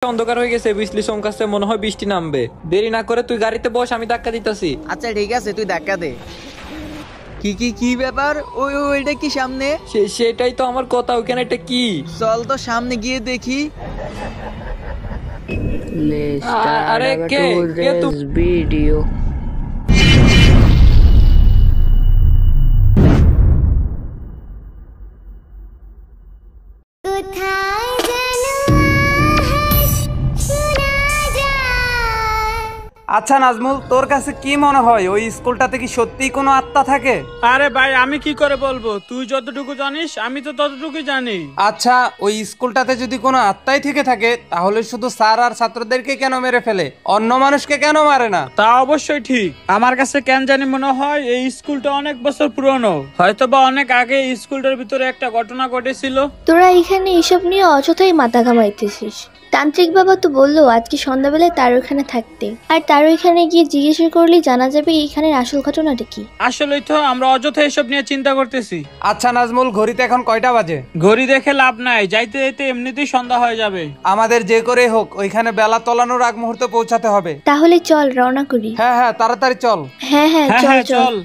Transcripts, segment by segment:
অন্ধকার হয়ে গেছে, বিজলি চমকাচ্ছে, মনে হয় বৃষ্টি নামবে। দেরি না করে তুই গাড়িতে বস, আমি ধাক্কা দিতেছি। আচ্ছা ঠিক আছে, তুই ধাক্কা দে। কি কি কি ব্যাপার? ওই ওইটা কি সামনে? সেটাই তো আমার কথা, ওখানে এটা কি? চল তো সামনে গিয়ে দেখি। আরে কে তুমি? ভিডিও আচ্ছা নাজমুল, তোর কাছে কি মনে হয় ওই স্কুলটাতে কি সত্যিই কোনো আত্মা থাকে? আরে ভাই, আমি কি করে বলবো? তুই যতটুকু জানিস আমি তো ততটুকুই জানি। আচ্ছা, ওই স্কুলটাতে যদি কোনো আত্মাই থেকে থাকে তাহলে শুধু স্যার আর ছাত্রদেরকে কেন মেরে ফেলে, অন্য মানুষকে কেন মারে না? তা অবশ্যই ঠিক। আমার কাছে কেন জানি মনে হয় এই স্কুলটা অনেক বছর পুরনো, হয়তো বা অনেক আগে এই স্কুলটার ভিতরে একটা ঘটনা ঘটেছিল। তোরা এখানে এসব নিয়ে অযথাই মাথা ঘামাইতেছিস। তান্ত্রিক বাবা তো বললো আজকে সন্ধ্যাবেলায় তার ওখানে থাকতে, আর তার ওইখানে গিয়ে জিজ্ঞাসা করলে জানা যাবে এইখানের আসল ঘটনাটা কি। আসলেই তো আমরা অযথা এসব নিয়ে চিন্তা করতেছি। আচ্ছা নাজমুল, ঘড়িতে এখন কয়টা বাজে? ঘড়ি দেখে লাভ নাই, যাইতে যাইতে এমনিতেই সন্ধ্যা হয়ে যাবে। আমাদের যে করে হোক ওইখানে বেলা তলানোর আগ মুহূর্তে পৌঁছাতে হবে। তাহলে চল রওনা করি। হ্যাঁ হ্যাঁ, তাড়াতাড়ি চল। হ্যাঁ হ্যাঁ, হ্যাঁ চল হ্যাঁ চল। চল।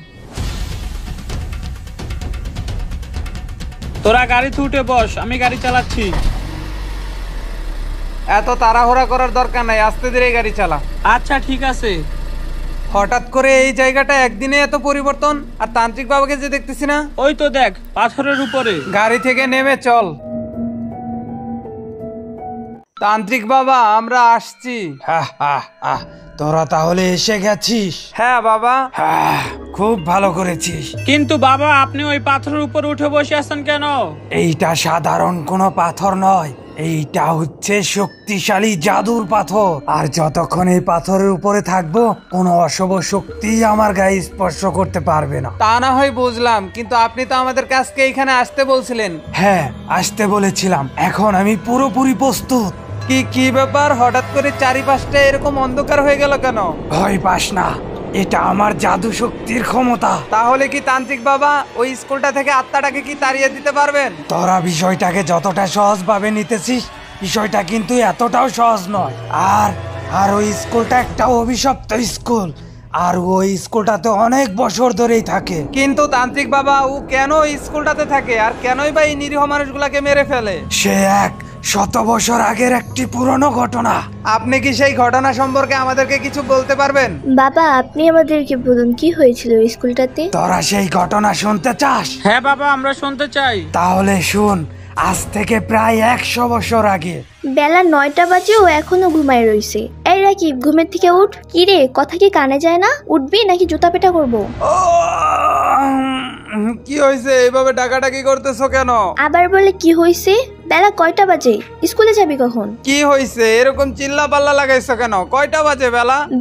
তোরা গাড়িতে উঠে বস, আমি গাড়ি চালাচ্ছি। এত তাড়াহুড়া করার দরকার নাই, আস্তে ধীরে গাড়ি চালা। আচ্ছা ঠিক আছে। হঠাৎ করে এই জায়গাটা একদিনে এত পরিবর্তন, আর তান্ত্রিক বাবাকে যে দেখতেছি না। ওই তো দেখ, পাথরের উপরে। গাড়ি থেকে নেমে চল। তান্ত্রিক বাবা, আমরা আসছি। তোরা তাহলে এসে গেছিস? হ্যাঁ বাবা। খুব ভালো করেছিস। কিন্তু বাবা, আপনি ওই পাথরের উপরে উঠে বসে আছেন কেন? এইটা সাধারণ কোনো পাথর নয়, এইটা হচ্ছে শক্তিশালী জাদুর পাথর। আর যতক্ষণ এই পাথরের উপরে থাকবো কোনো অশুভ শক্তি আমার গায়ে স্পর্শ করতে পারবে না। তা না হয় বুঝলাম, কিন্তু আপনি তো আমাদের কাছকে এখানে আসতে বলছিলেন। হ্যাঁ, আসতে বলেছিলাম। এখন আমি পুরোপুরি প্রস্তুত। কি ব্যাপার, হঠাৎ করে চারিপাশটা এরকম অন্ধকার হয়ে গেল কেন? ভয় পাস না, এটা আমার জাদু শক্তির ক্ষমতা। তাহলে কি তান্ত্রিক বাবা ওই স্কুলটা থেকে আত্মাটাকে কি তাড়িয়ে দিতে পারবেন? তোরা বিষয়টাকে যতটা সহজ ভাবে নিতেছিস, বিষয়টা কিন্তু এতটাও সহজ নয়। আর ওই স্কুলটা একটা অভিশপ্ত স্কুল, আর ওই স্কুলটাতে অনেক বছর ধরেই থাকে। কিন্তু তান্ত্রিক বাবা, ও কেন ওই স্কুলটাতে থাকে, আর কেনই বা এই নিরীহ মানুষগুলাকে মেরে ফেলে? সে এক শত বছর আগের একটি পুরনো ঘটনা। আপনি কি সেই ঘটনা সম্পর্কে আমাদেরকে কিছু বলতে পারবেন? বাবা, আপনি আমাদেরকে বলুন কি হয়েছিল ওই স্কুলটাতে। তোরা সেই ঘটনা শুনতে চাস? হ্যাঁ বাবা, আমরা শুনতে চাই। তাহলে শুন। আজ থেকে প্রায় 100 বছর আগে বেলা 9টা বাজে, ও এখনো ঘুমায় রইছে। এই রাকিব, ঘুমের থেকে উঠ। কি রে, কথা কি কানে যায় না? উঠবি নাকি জুতা পেটা করবো? কি হয়েছে, এইভাবে ডাকাডাকি করতেছো কেন? আবার বলে কি হয়েছে? বেলা কয়টা বাজে? স্কুলে যাবি কখন? কি হয়েছে, এরকম চিল্লা পাল্লা লাগাইছো কেন? কয়টা বাজে?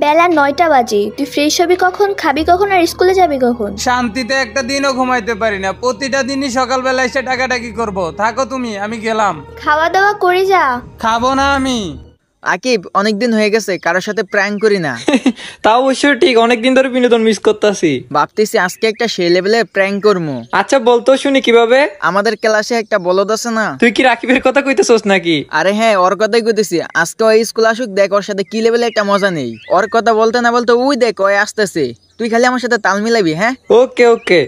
বেলা 9টা বাজে। তুই ফ্রেশ হবি কখন, খাবি কখন, আর স্কুলে যাবি কখন? শান্তিতে একটা দিনও ঘুমাইতে পারি না, প্রতিটা দিনই সকালবেলা এসে ডাকাডাকি করবো। থাকো তুমি, আমি গেলাম। খাওয়া দাওয়া করে যা। খাবো না আমি। আকিব, অনেকদিন হয়ে গেছে কারোর সাথে প্র্যাঙ্ক করি না। তা অবশ্যই ঠিক, অনেকদিন ধরে বিনোদন মিস করতেছি। ভাবতেছি আজকে একটা সেই লেভেলের প্র্যাঙ্ক করবো। আচ্ছা বলতো শুনি কিভাবে? আমাদের ক্লাসে একটা বলদ আছে না? তুই কি রাকিবের কথা কইতেছস নাকি? আরে হ্যাঁ, ওর কথাই কইতেছি। আজকে ওই স্কুল আসুক, দেখ ওর সাথে কি লেভেলে একটা মজা নেই। ওর কথা বলতে না বলতে ওই দেখ ওই আসতেছে। তুই খালি আমার সাথে তাল মিলাবি। হ্যাঁ ওকে ওকে।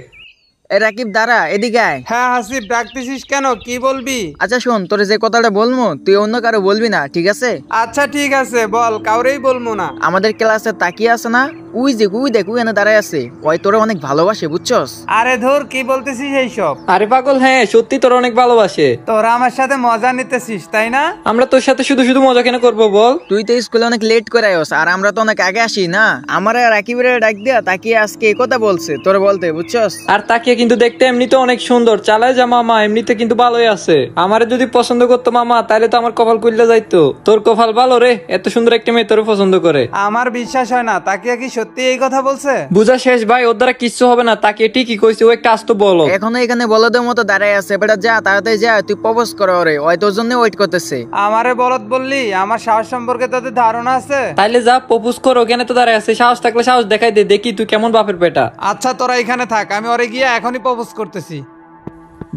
এ রাকিব, দাঁড়া, এদিকে আয়। হ্যাঁ হাসিব, ডাকতেছিস কেন, কি বলবি? আচ্ছা শোন, তোর যে কথাটা বলবো তুই অন্য কারো বলবি না, ঠিক আছে? আচ্ছা ঠিক আছে, বল, কাউরেই বলবো না। আমাদের ক্লাসে তাকিয়ে আছে না, উই যে উই দেখ, উই এনে দাঁড়ায় আছে। ওই তোরা অনেক ভালোবাসে, বুঝছস? আরে ধর, কি বলতেছিস এইসব? আরে পাগল, হ্যাঁ সত্যি তোরা অনেক ভালোবাসে। তোরা আমার সাথে মজা নিতেছিস তাই না? আমরা তোর সাথে শুধু শুধু মজা কেন করবো বল? তুই তো স্কুলে অনেক লেট করে আয়স, আর আমরা তো অনেক আগে আসি না। আমার আর রাকিবের ডাক দিয়া তাকিয়ে আজকে এই কথা বলছে তোর বলতে, বুঝছস? আর তাকিয়ে কিন্তু দেখতে এমনিতে অনেক সুন্দর, চালায় যা মামা, এমনিতে কিন্তু ভালোই আছে। আমারে যদি পছন্দ করতো মামা, তাহলে তো আমার কপাল খুললে যাইতো। তোর কপাল ভালো রে, এত সুন্দর একটা মেয়ে তোর পছন্দ করে। আমার বিশ্বাস হয় না, তাকিয়া কি সত্যি এই কথা বলছে? বুঝা শেষ ভাই, ওর দ্বারা কিচ্ছু হবে না। তাকিয়ে ঠিকই কইছে, ও একটা আস্ত বলো। এখনো এখানে বলদের মতো দাঁড়ায় আছে। বেটা যা, তাড়াতাড়ি যা, তুই প্রপোজ কর ওরে, ওই তোর জন্য ওয়েট করতেছে। আমারে বলদ বললি? আমার সাহস সম্পর্কে তোদের ধারণা আছে? তাইলে যা প্রপোজ করো, ওখানে তো দাঁড়ায় আছে। সাহস থাকলে সাহস দেখাই দে, দেখি তুই কেমন বাপের বেটা। আচ্ছা তোরা এখানে থাক, আমি ওরে গিয়ে এখনই প্রপোজ করতেছি।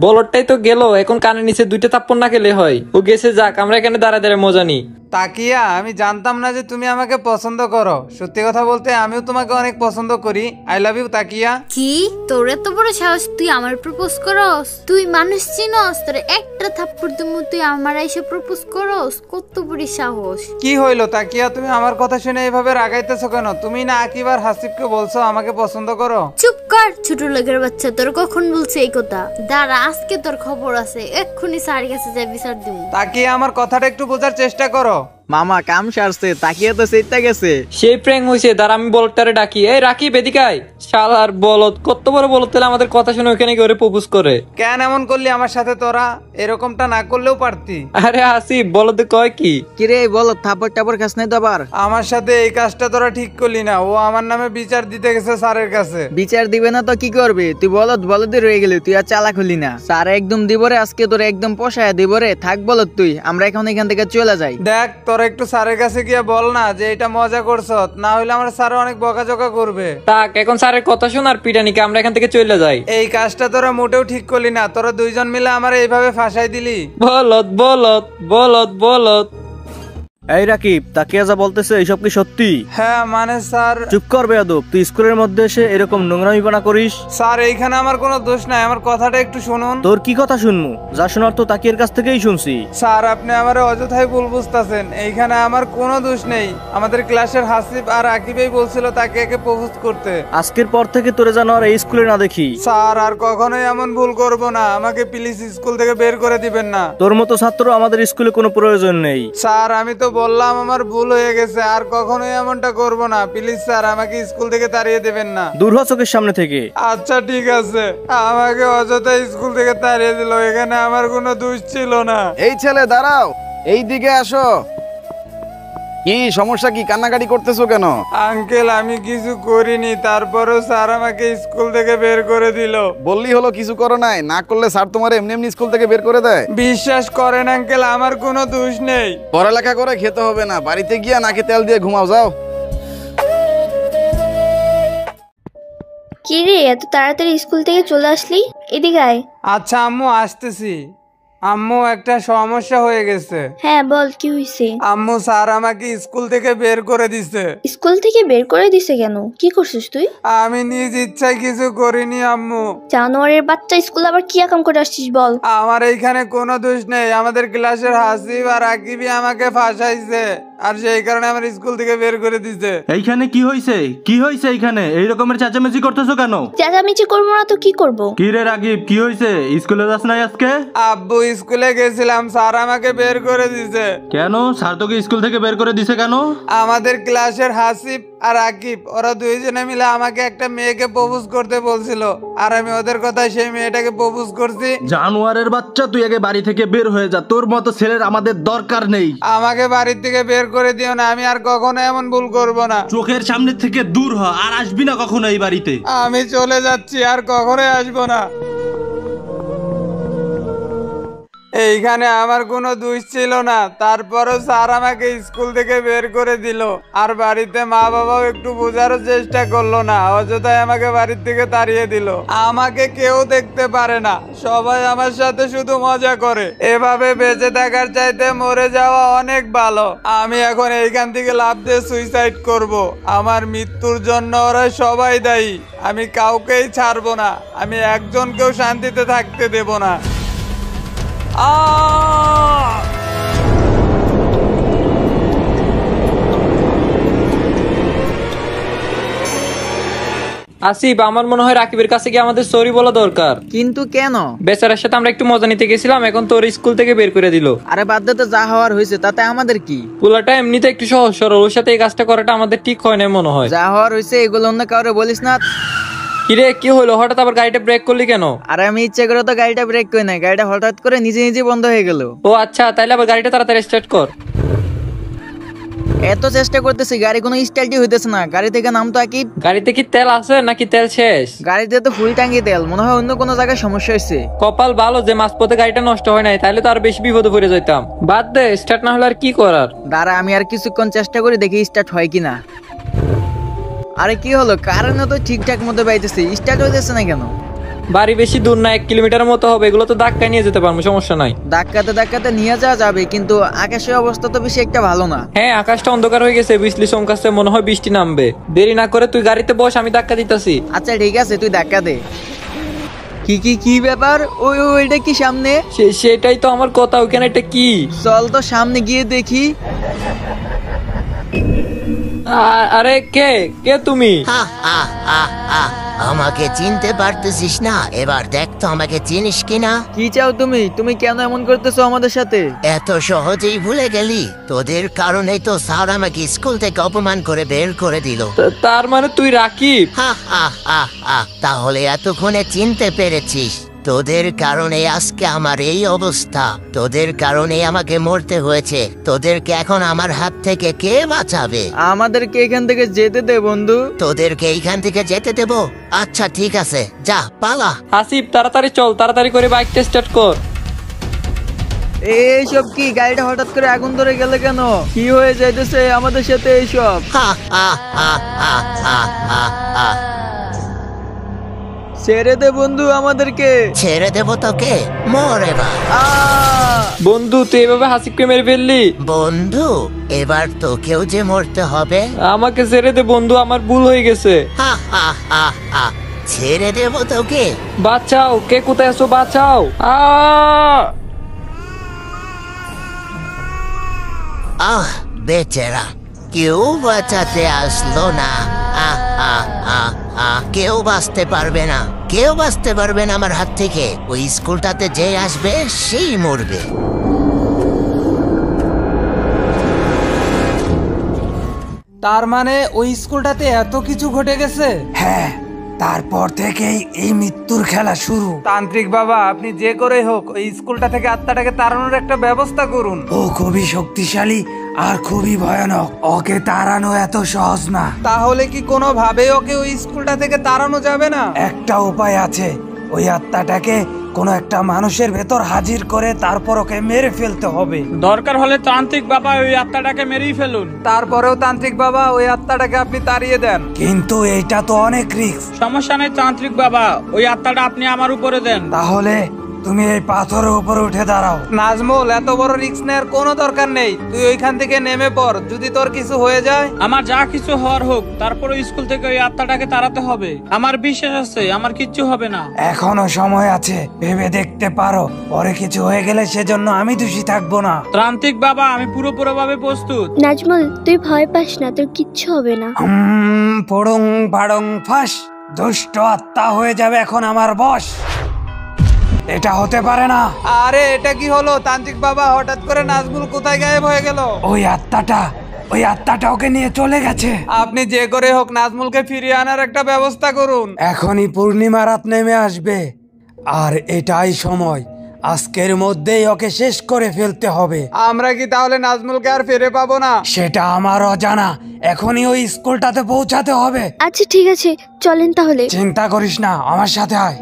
বলদটাই তো গেল, এখন কানের নিচে 2টা থাপ্পড় না খেলে হয়। ও গেছে, যাক, আমরা এখানে দাঁড়ায় দাঁড়ায় মজা নিই। তাকিয়া, আমি জানতাম না যে তুমি আমাকে পছন্দ করো। সত্যি কথা বলতে আমিও তোমাকে অনেক পছন্দ করি। আই লাভ ইউ তাকিয়া। কি তোর এত বড় সাহস, তুই আমার প্রপোজ করস? তুই মানুষ চিনস? তোর একটা থাপ্পড় দিমু, তুই আমার এসে প্রপোজ করস? কত বড় সাহস! কি হইলো তাকিয়া, তুমি আমার কথা শুনে এইভাবে রাগাইতেছো কেন? তুমি না আকিব আর হাসিবকে বলছো আমাকে পছন্দ করো? চুপ কর ছোট লোকের বাচ্চা, তোর কখন বলছে এই কথা? দাঁড়া, আজকে তোর খবর আছে, এক্ষুনি স্যার কাছে যাই বিচার দিমু। তাকিয়া, আমার কথাটা একটু বোঝার চেষ্টা করো। মামা কাম সারছে, তাকিয়ে তো সেইটা গেছে। সেই প্র্যাঙ্ক হয়েছে, দাঁড়া আমি বলদটারে ডাকি। এই রাকিব, এদিকে আয়। শালার বলদ, কত বড় বলদ, তাহলে আমাদের কথা শুনে ওখানে গিয়ে ওরে প্রপোজ করে। কেন এমন করলি আমার সাথে তোরা? এরকমটা না করলেও পারতি। আরে হাসিব, বলদ কয় কি? কিরে বলো, থাপড় টাপড় খাস নাই তো আবার? আমার সাথে এই কাজটা তোরা ঠিক করলি না। ও আমার নামে বিচার দিতে গেছে স্যারের কাছে। বিচার দিবে না তো কি করবে? তুই বলদই রয়ে গেলি, তুই আর চালাক হলি না। স্যার একদম দিব রে, আজকে তোর একদম পোষায় দিব রে। থাক বলদ তুই, আমরা এখন এখান থেকে চলে যাই। দেখ, তোরা একটু স্যারের কাছে গিয়ে বল না যে এটা মজা করছ, না হলে আমার স্যার অনেক বকাঝকা করবে। তাক, এখন স্যারের কথা শোন আর পিটানিকে, আমরা এখান থেকে চলে যাই। এই কাজটা তোরা মোটেও ঠিক করলি না। তোরা দুইজন মিলে আমার এইভাবে ফাঁসাই দিলি। বলদ বলদ বলদ বলদ। এই রাকিব, তাকিয়া যা বলতেছে এইসব কি সত্যি? হ্যাঁ মানে স্যার। চুপ কর বেয়াদব, তুই স্কুলের মধ্যে এসে এরকম নোংরামিপনা করিস? স্যার, এইখানে আমার কোনো দোষ নাই, আমার কথাটা একটু শুনুন। তোর কি কথা শুনমু? যা শোনার তো তাকিয়ার কাছ থেকেই শুনছি। স্যার, আপনি আমার অযথাই ভুল বুঝতেছেন। এইখানে আমার কোনো দোষ নেই। আমাদের ক্লাসের হাসিব আর আকিবই বলছিল তাকিয়াকে প্রপোজ করতে। আজকের পর থেকে তোরে যেন আর এই স্কুলে না দেখি। স্যার, আর কখনোই এমন ভুল করব না। আমাকে প্লিজ স্কুল থেকে বের করে দিবেন না। তোর মতো ছাত্র আমাদের স্কুলে কোনো প্রয়োজন নেই। স্যার, আমি তো বললাম আমার ভুল হয়ে গেছে, আর কখনোই এমনটা করব না। প্লিজ স্যার, আমাকে স্কুল থেকে তাড়িয়ে দেবেন না। দূর হ চোখের সামনে থেকে। আচ্ছা ঠিক আছে। আমাকে অযথা স্কুল থেকে তাড়িয়ে দিল, এখানে আমার কোনো দোষ ছিল না। এই ছেলে দাঁড়াও, এই দিকে আসো। কি সমস্যা? কি কান্নাকাটি করতেছো কেন? আঙ্কেল, আমি কিছু করিনি, তারপরেও স্যার আমাকে স্কুল থেকে বের করে দিল। বললি হলো কিছু করো নাই, না করলে স্যার তোমার এমনি এমনি স্কুল থেকে বের করে দেয়। বিশ্বাস করেন আঙ্কেল, আমার কোনো দোষ নেই। পড়ালেখা করে খেতে হবে না, বাড়িতে গিয়া নাকে তেল দিয়ে ঘুমাও যাও। কি রে, এত তাড়াতাড়ি স্কুল থেকে চলে আসলি? এদিকে আয়। আচ্ছা আম্মু, আসতেছি। আম্মু, একটা সমস্যা হয়ে গেছে। হ্যাঁ বল, কি হয়েছে? আম্মু, স্যার আমাকে স্কুল থেকে বের করে দিছে। স্কুল থেকে বের করে দিছে কেন? কি করছিস তুই? আমি নিজ ইচ্ছায় কিছু করিনি আম্মু। জানোয়ারের বাচ্চা, স্কুল আবার কি কাম করে আসছিস বল? আমার এইখানে কোনো দোষ নেই। আমাদের ক্লাসের হাসিব আর আকিবই আমাকে ফাঁসাইছে, আর সেই কারণে আমার স্কুল থেকে বের করে দিছে। এইখানে কি হইছে? কি হইছে এইখানে? এই রকমের চেঁচামেচি করতেছো কেন? চেঁচামেচি করবো না তো কি করব? কি রে রাকিব, কি হইছে? স্কুলে যাস নাই আজকে? আব্বু, স্কুলে গেছিলাম, স্যার আমাকে বের করে দিছে। কেন? স্যার তোকে স্কুল থেকে বের করে দিছে কেন? আমাদের ক্লাসের হাসিব আর আকিব, ওরা দুইজনে মিলে আমাকে একটা মেয়েকে প্রপোজ করতে বলছিল, আর আমি ওদের কথায় সেই মেয়েটাকে প্রপোজ করছি। জানোয়ারের বাচ্চা, তুই আগে বাড়ি থেকে বের হয়ে যা। তোর মতো ছেলের আমাদের দরকার নেই। আমাকে বাড়ির থেকে বের করে দিও না, আমি আর কখনো এমন ভুল করব না। চোখের সামনে থেকে দূর হ, আর আসবি না কখনো এই বাড়িতে। আমি চলে যাচ্ছি, আর কখনোই আসবো না। এইখানে আমার কোনো দোষ ছিল না, তারপরও স্যার আমাকে স্কুল থেকে বের করে দিল। আর বাড়িতে মা বাবাও একটু বোঝারও চেষ্টা করলো না, অযথাই আমাকে বাড়ির থেকে তাড়িয়ে দিল। আমাকে কেউ দেখতে পারে না, সবাই আমার সাথে শুধু মজা করে। এভাবে বেঁচে থাকার চাইতে মরে যাওয়া অনেক ভালো। আমি এখন এইখান থেকে লাফ দিয়ে সুইসাইড করব। আমার মৃত্যুর জন্য ওরা সবাই দায়ী। আমি কাউকেই ছাড়বো না, আমি একজনকেও শান্তিতে থাকতে দেব না। আসিফ, আমার মনে হয় রাকিবের কাছে গিয়ে আমাদের সরি বলা দরকার। কিন্তু কেন? বেচারার সাথে আমরা একটু মজা নিতে গেছিলাম, এখন তোর স্কুল থেকে বের করে দিল। আরে বাদ দে তো, যা হওয়ার হয়েছে তাতে আমাদের কি? পোলাটা এমনিতে একটু সহজ সরল, ওর সাথে এই কাজটা করাটা আমাদের ঠিক হয় না মনে হয়। যা হওয়ার হয়েছে এগুলো অন্য কাউরে বলিস না। কিরে, কি হলো? হঠাৎ আবার গাড়িটা ব্রেক করলি কেন? আরে আমি ইচ্ছে করে তো গাড়িটা ব্রেক করি না, গাড়িটা হঠাৎ করে নিজে নিজে বন্ধ হয়ে গেল। ও আচ্ছা, তাইলে আবার গাড়িটা তাড়াতাড়ি স্টার্ট কর। এত চেষ্টা করতেছি, গাড়ি কোনো স্টার্টই হইতেছে না। গাড়ি থেকে নাম তো আকিব। গাড়িতে কি তেল আছে নাকি তেল শেষ? গাড়িতে তো ফুল ট্যাঙ্কি তেল, মনে হয় অন্য কোনো জায়গায় সমস্যা হয়েছে। কপাল ভালো যে মাঝপথে গাড়িটা নষ্ট হয় নাই, তাহলে তো আরো বেশি বিপদে পড়ে যেতাম। বাদ দে, স্টার্ট না হলে আর কি করার। দাঁড়া, আমি আর কিছুক্ষণ চেষ্টা করি, দেখি স্টার্ট হয় কিনা। আরে কি হলো? কারেন্ট তো ঠিকঠাক মতো পাইতেছে, স্টার্ট হইতেছে না কেন? বাড়ি বেশি দূর না, 1 কিলোমিটার মতো হবে, এগুলো তো ধাক্কায় নিয়ে যেতে পারবো, সমস্যা নাই। ধাক্কাতে ধাক্কাতে নিয়ে যাওয়া যাবে, কিন্তু আকাশের অবস্থা তো বেশি একটা ভালো না। হ্যাঁ, আকাশটা অন্ধকার হয়ে গেছে, বিজলি চমকাচ্ছে, মনে হয় বৃষ্টি নামবে। দেরি না করে তুই গাড়িতে বস, আমি ধাক্কা দিতেছি। আচ্ছা ঠিক আছে, তুই ধাক্কা দে। কি ব্যাপার? ওইটা কি সামনে? সেটাই তো আমার কথা, ওইখানে এটা কি? চল তো সামনে গিয়ে দেখি। আরে কে কে তুমি? আমাকে চিনতে পারতেছিস না? এবার দেখ তো আমাকে চিনিস কিনা। কি চাও তুমি? তুমি কেন এমন করতেছো আমাদের সাথে? এত সহজেই ভুলে গেলি? তোদের কারণেই তো স্যার আমাকে স্কুল থেকে অপমান করে বের করে দিল। তার মানে তুই রাকিব? তাহলে এতক্ষণে চিনতে পেরেছিস? তোদের কারণে আজকে আমার এই অবস্থা, তোদের কারণে আমাকে মরতে হয়েছে। তোদেরকে এখন আমার হাত থেকে কে বাঁচাবে? আমাদেরকে এখান থেকে যেতে দে বন্ধু। তোদেরকে এইখান থেকে যেতে দেব? আচ্ছা ঠিক আছে, যা পালা। আসিফ তাড়াতাড়ি চল, তাড়াতাড়ি করে বাইকটা স্টার্ট কর। এইসব কি? গাড়িটা হঠাৎ করে আগুন ধরে গেলে কেন? কি হয়ে যাইতেছে আমাদের সাথে এইসব? ছেড়ে দে বন্ধু আমাদেরকে। ছেড়ে দেব তোকে? মর এবার। বন্ধু তুই এভাবে হাসিবকে মেরে ফেললি। বন্ধু এবার তোকেও যে মরতে হবে। আমাকে ছেড়ে দে বন্ধু, আমার ভুল হয়ে গেছে। ছেড়ে দেব তোকে? বাঁচাও, কে কোথায় আছো? বাঁচাও। বেচারা, কেউ বাঁচাতে আসলো না। কেউ বাঁচতে পারবে না, কেউ বাঁচতে পারবে না আমার হাত থেকে। ওই স্কুলটাতে যে আসবে সেই মরবে। তার মানে ওই স্কুলটাতে এত কিছু ঘটে গেছে? হ্যাঁ, তারপর থেকেই এই মৃত্যুর খেলা শুরু। তান্ত্রিক বাবা, আপনি যে করে হোক ওই স্কুলটা থেকে আত্মাটাকে তাড়ানোর একটা ব্যবস্থা করুন। ও খুবই শক্তিশালী আর খুবই ভয়ানক, ওকে তাড়ানো এত সহজ না। তাহলে কি কোনোভাবে ওকে ওই স্কুলটা থেকে তাড়ানো যাবে না? একটা উপায় আছে, ওই আত্মাটাকে কোনো একটা মানুষের ভেতর হাজির করে তারপর ওকে মেরে ফেলতে হবে। দরকার হলে তান্ত্রিক বাবা ওই আত্মাটাকে মেরেই ফেলুন। তারপরেও তান্ত্রিক বাবা ওই আত্মাটাকে আপনি তাড়িয়ে দেন। কিন্তু এইটা তো অনেক রিস্ক। সমস্যা নেই তান্ত্রিক বাবা, ওই আত্মাটা আপনি আমার উপরে দেন। তাহলে তুমি এই পাথরের উপরে উঠে দাঁড়াও। নাজমুল, এত বড় রিস্ক নেওয়ার কোনো দরকার নেই, তুই ওইখান থেকে নেমে পড়। যদি তোর কিছু হয়ে যায়? আমার যা কিছু হওয়ার হোক, তারপরে স্কুল থেকে ওই আত্মাটাকে তাড়াতে হবে। আমার বিশ্বাস আছে আমার কিচ্ছু হবে না। এখনো সময় আছে, ভেবে দেখতে পারো। পরে কিছু হয়ে গেলে সেজন্য আমি দোষী থাকবো না। তান্ত্রিক বাবা, আমি পুরোপুরিভাবে প্রস্তুত। নাজমুল, তুই ভয় পাস না, তোর কিচ্ছু হবে না। পড়ং পাড়ং ফাঁস, দুষ্ট আত্মা হয়ে যাবে এখন আমার বশ। এটা হতে পারে না। আরে এটা কি হলো তান্ত্রিক বাবা? হঠাৎ করে নাজমুল কোথায় গায়েব হয়ে গেল? ওই আত্মাটা ওকে নিয়ে চলে গেছে। আপনি যে করে হোক নাজমুলকে ফিরিয়ে আনার একটা ব্যবস্থা করুন। এখনই পূর্ণিমা রাত নেমে আসবে, আর এটাই সময়। আজকের মধ্যেই ওকে শেষ করে ফেলতে হবে। আমরা কি তাহলে নাজমুলকে আর ফিরে পাবো না? সেটা আমার অজানা, এখনই ওই স্কুলটাতে পৌঁছাতে হবে। আচ্ছা ঠিক আছে, চলেন তাহলে। চিন্তা করিস না, আমার সাথে আয়।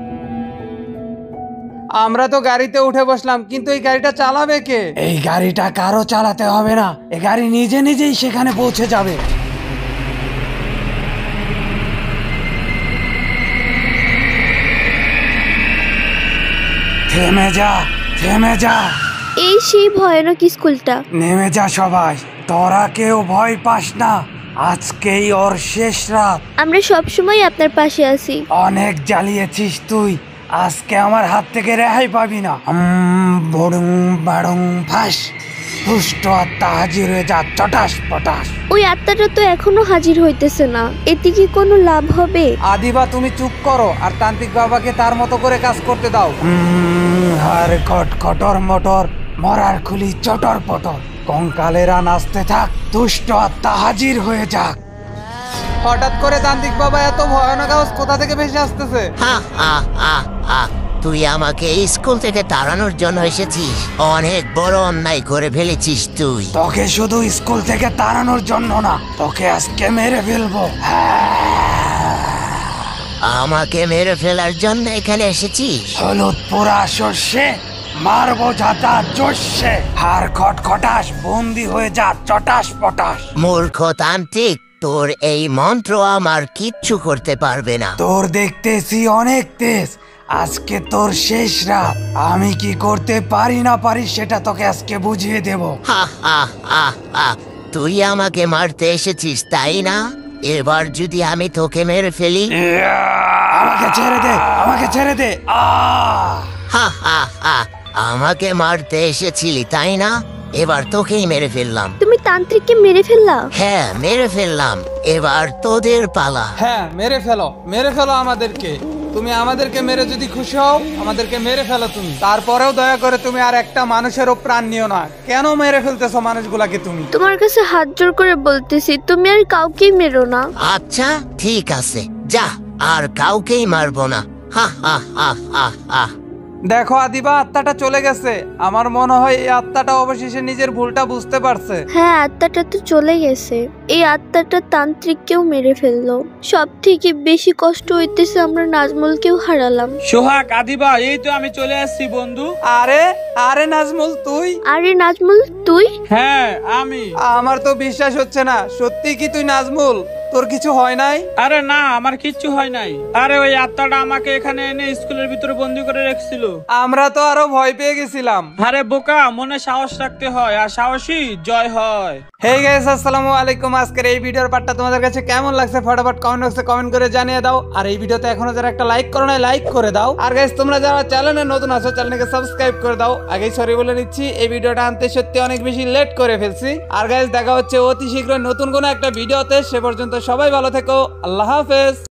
আমরা তো গাড়িতে উঠে বসলাম, কিন্তু এই গাড়িটা চালাবে কে? এই গাড়িটা কারো চালাতে হবে না, এই গাড়ি নিজে নিজেই সেখানে পৌঁছে যাবে। থেমে যা, থেমে যা। এই সেই ভয়ানক স্কুলটা। নেমে যা সবাই, তোরা কেউ ভয় পাস না। আজকেই ওর শেষ রাত। আমরা সবসময় আপনার পাশে আছি। অনেক জ্বালিয়েছিস তুই, আজকে আমার হাত থেকে রেহাই পাবি না। বড়ুং বাড়ুং ফাঁস, দুষ্ট আত্মা হাজির হয়ে যা, চটাস পটাস। ওই আত্মাটা তো এখনো হাজির হইতেছে না, এতে কি কোনো লাভ হবে? আদিবা তুমি চুপ করো, আর তান্ত্রিক বাবাকে তার মতো করে কাজ করতে দাও। আর কট কটর মটর, মরার খুলি চটর পটর, কঙ্কালেরা নাচতে থাক, দুষ্ট আত্মা হাজির হয়ে যাক। হঠাৎ করে তান্ত্রিক বাবা এত ভয়ানক আওয়াজ কোথা থেকে ভেসে আসতেছে? তুই আমাকে এই স্কুল থেকে তাড়ানোর জন্য এসেছিস। অনেক বড় অন্যায় করে ফেলেছিস তুই। তোকে শুধু স্কুল থেকে তাড়ানোর জন্য না, তোকে আজকে মেরে ফেলবো। আমাকে মেরে ফেলার জন্য এখানে এসেছিস? হলুদ পোড়া শস্যে মারবো ঝাঁটা জোশে, হার খটখটাস, বন্দি হয়ে যা, চটাস পটাস। মূর্খ তান্ত্রিক, তোর এই মন্ত্র আমার কিচ্ছু করতে পারবে না। তোর দেখতেছি অনেক তেজ, আজকে তোর শেষ রাত। আমি কি করতে পারি না পারি সেটা তোকে আজকে বুঝিয়ে দেব। হা হা হা হা তুই আমাকে মারতে এসেছিস তাই না? এবার যদি আমি তোকে মেরে ফেলি? আমাকে ছেড়ে দে, আমাকে ছেড়ে দে। হা হা হা আমাকে মারতে এসেছিলি তাই না? এবার তোকেই মেরে ফেললাম। তুমি তান্ত্রিককে মেরে ফেললা? হ্যাঁ মেরে ফেললাম, এবার তোদের পালা। হ্যাঁ মেরে ফেলো আমাদেরকে। তুমি আমাদেরকে মেরে যদি খুশি হও, আমাদেরকে মেরে ফেলো তুমি। তারপরেও দয়া করে তুমি আর একটা মানুষেরও প্রাণ নিও না। কেন মেরে ফেলতেছো মানুষগুলাকে তুমি? তোমার কাছে হাত জোর করে বলতেছি, তুমি আর কাউকেই মেরো না। আচ্ছা ঠিক আছে, যা আর কাউকেই মারবো না। হা হা হা হা হা দেখো আদিবা, আত্মাটা চলে গেছে। আমার মনে হয় এই আত্মাটা অবশেষে নিজের ভুলটা বুঝতে পারছে। হ্যাঁ, আত্মাটা তো চলে গেছে। এই আত্মাটা তান্ত্রিককেও মেরে ফেললো। সব থেকে বেশি কষ্ট হইতেছে আমরা নাজমুলকেও হারালাম। সোহাগ, আদিবা, এই তো আমি চলে আসছি বন্ধু। আরে আরে নাজমুল তুই? আরে নাজমুল তুই? হ্যাঁ আমি। আমার তো বিশ্বাস হচ্ছে না, সত্যি কি তুই নাজমুল? তোর কিছু হয় নাই? আরে না, আমার কিচ্ছু হয় নাই। আরে ওই আত্মাটা আমাকে এখানে এনে স্কুলের ভিতরে বন্দি করে রেখেছিল। আমরা তো আরো ভয় পেয়ে গেছিলাম। আরে বোকা, মনে সাহস রাখতে হয়, আর সাহসী জয় হয়। হেই গাইস, আসসালামু আলাইকুম। আজকের এই ভিডিওর পার্টটা তোমাদের কাছে কেমন লাগছে ফটাফট কমেন্ট বক্সে কমেন্ট করে জানিয়ে দাও। আর এই ভিডিওতে এখনো যারা একটা লাইক করো না, লাইক করে দাও। আর গাইস, তোমরা যারা চ্যানেলে নতুন আছো, চ্যানেলকে সাবস্ক্রাইব করে দাও। আগেই সরি বলে নিচ্ছি, এই ভিডিওটা আনতে সত্যি অনেক বেশি লেট করে ফেলছি। আর গাইস, দেখা হচ্ছে অতি শীঘ্রই নতুন কোনো একটা ভিডিওতে। সে পর্যন্ত সবাই ভালো থেকো। আল্লাহ হাফেজ।